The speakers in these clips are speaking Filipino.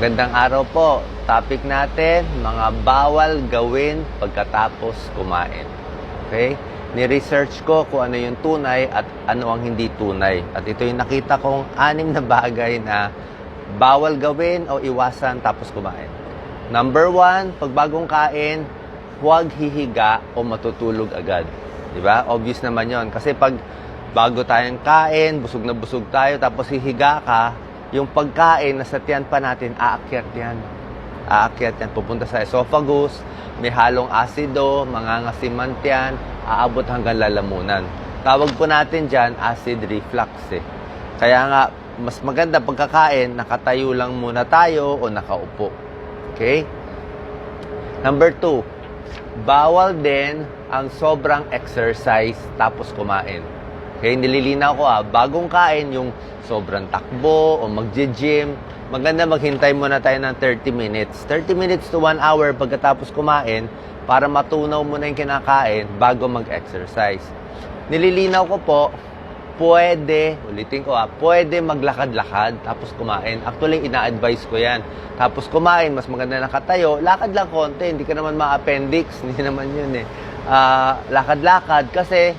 Magandang araw po. Topic natin, mga bawal gawin pagkatapos kumain. Okay? Ni-research ko kung ano yung tunay at ano ang hindi tunay. At ito yung nakita kong 6 na bagay na bawal gawin o iwasan tapos kumain. Number 1, pag bagong kain, huwag hihiga o matutulog agad. Diba? Obvious naman yon. Kasi pag bago tayong kain, busog na busog tayo, tapos hihiga ka, yung pagkain nasa tiyan pa natin, aakyat yan. Aakyat yan, pupunta sa esophagus, may halong asido, mangangasiman yan, aabot hanggang lalamunan. Tawag po natin dyan, acid reflux eh. Kaya nga, mas maganda pagkakain, nakatayo lang muna tayo o nakaupo. Okay? Number 2, bawal din ang sobrang exercise tapos kumain. Okay, nililinaw ko bagong kain yung sobrang takbo o magje-gym, maganda maghintay muna tayo ng 30 minutes. 30 minutes to 1 hour pagkatapos kumain para matunaw muna yung kinakain bago mag-exercise. Nililinaw ko po, pwede, ulitin ko pwede maglakad-lakad tapos kumain. Actually, ina-advise ko yan. Tapos kumain, mas maganda nakatayo, lakad lang konti, hindi ka naman ma-appendix, hindi naman yun eh. Lakad-lakad kasi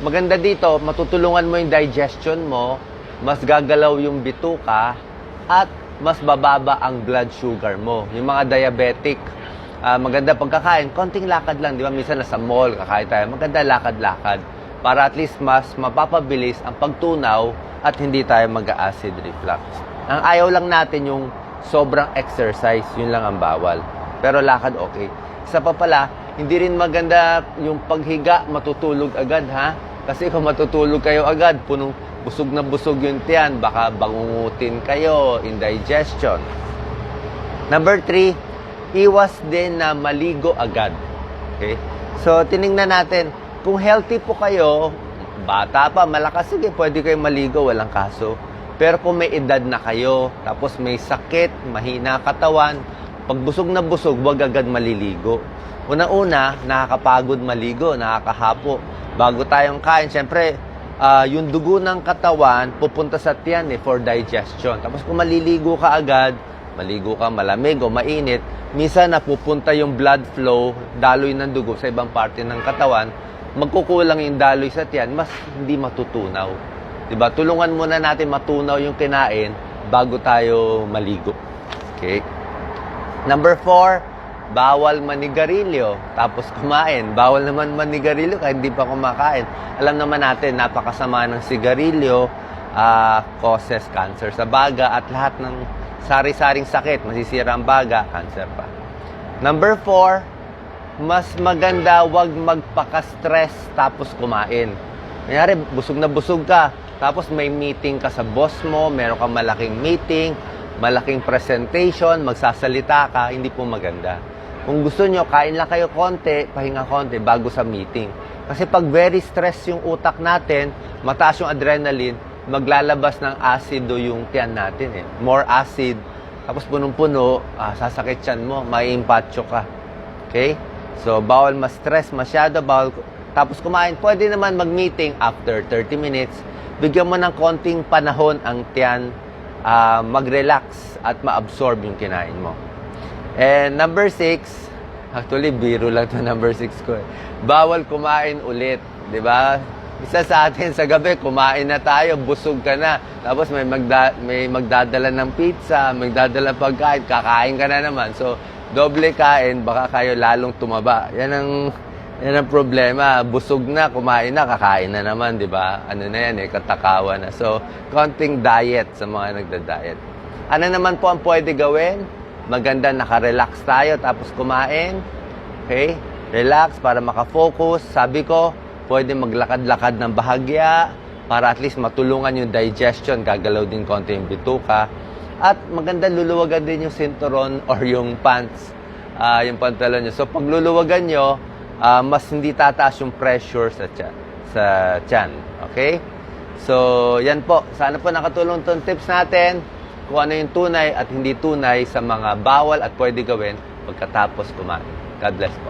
maganda dito, matutulungan mo yung digestion mo, mas gagalaw yung bituka, at mas bababa ang blood sugar mo. Yung mga diabetic, maganda pagkakain, konting lakad lang, di ba? Minsan nasa mall, kakain tayo, maganda lakad-lakad. Para at least mas mapapabilis ang pagtunaw at hindi tayo mag-acid reflux. Ang ayaw lang natin yung sobrang exercise, yun lang ang bawal. Pero lakad okay. Isa pa pala, hindi rin maganda yung paghiga, matutulog agad ha. Kasi kung matutulog kayo agad, busog na busog yung tiyan, baka bangungutin kayo, indigestion. Number 3, iwas din na maligo agad. Okay? So, tiningnan natin, kung healthy po kayo, bata pa, malakas, sige, pwede kayo maligo, walang kaso. Pero kung may edad na kayo, tapos may sakit, mahina katawan, pag busog na busog, wag agad maliligo. Una-una, nakakapagod maligo, nakakahapo. Bago tayong kain, syempre, yung dugo ng katawan pupunta sa tiyan for digestion. Tapos kung maliligo ka agad, maligo ka malamig o mainit, minsan napupunta yung blood flow, daloy ng dugo sa ibang parte ng katawan, magkukulang yung daloy sa tiyan, mas hindi matutunaw. Diba? Tulungan muna natin matunaw yung kinain bago tayo maligo. Okay? Number 4, bawal manigarilyo tapos kumain. Bawal naman manigarilyo kahit hindi pa kumakain. Alam naman natin, napakasama ng sigarilyo, causes cancer sa baga at lahat ng sari-saring sakit. Masisira ang baga, cancer pa. Number 4, mas maganda wag magpaka-stress tapos kumain. Kunyari, busog na busog ka, tapos may meeting ka sa boss mo, meron kang malaking meeting, malaking presentation, magsasalita ka, hindi po maganda. Kung gusto nyo, kain lang kayo konti, pahinga konti bago sa meeting. Kasi pag very stress yung utak natin, mataas yung adrenaline, maglalabas ng acido yung tiyan natin More acid, tapos punong-puno, sasakit tiyan mo, maiimpatyo ka. Okay? So, bawal ma-stress masyado, bawal. Tapos kumain, pwede naman mag-meeting after 30 minutes. Bigyan mo ng konting panahon ang tiyan, mag-relax at ma-absorb yung kinain mo. And number 6, actually biro lang to number 6 ko bawal kumain ulit, di ba? Isa sa atin sa gabi, kumain na tayo, busog ka na, tapos may magdadala ng pizza, magdadala pagkain, kakain ka na naman. So, doble kain, baka kayo lalong tumaba. Yan ang problema. Busog na, kumain na, kakain na naman, di ba? Ano na yan katakawan na. So, konting diet sa mga nagda-diet. Ano naman po ang pwede gawin? Maganda, naka-relax tayo tapos kumain. Okay? Relax para makafocus. Sabi ko, pwede maglakad-lakad ng bahagya para at least matulungan yung digestion. Gagalaw din konti yung bituka. At maganda, luluwagan din yung sinturon or yung pants, yung pantalon nyo. So, pag luluwagan nyo, mas hindi tataas yung pressure sa tiyan. Okay? So, yan po. Sana po nakatulong itong tips natin kung ano yung tunay at hindi tunay sa mga bawal at pwede gawin pagkatapos kumain. God bless po.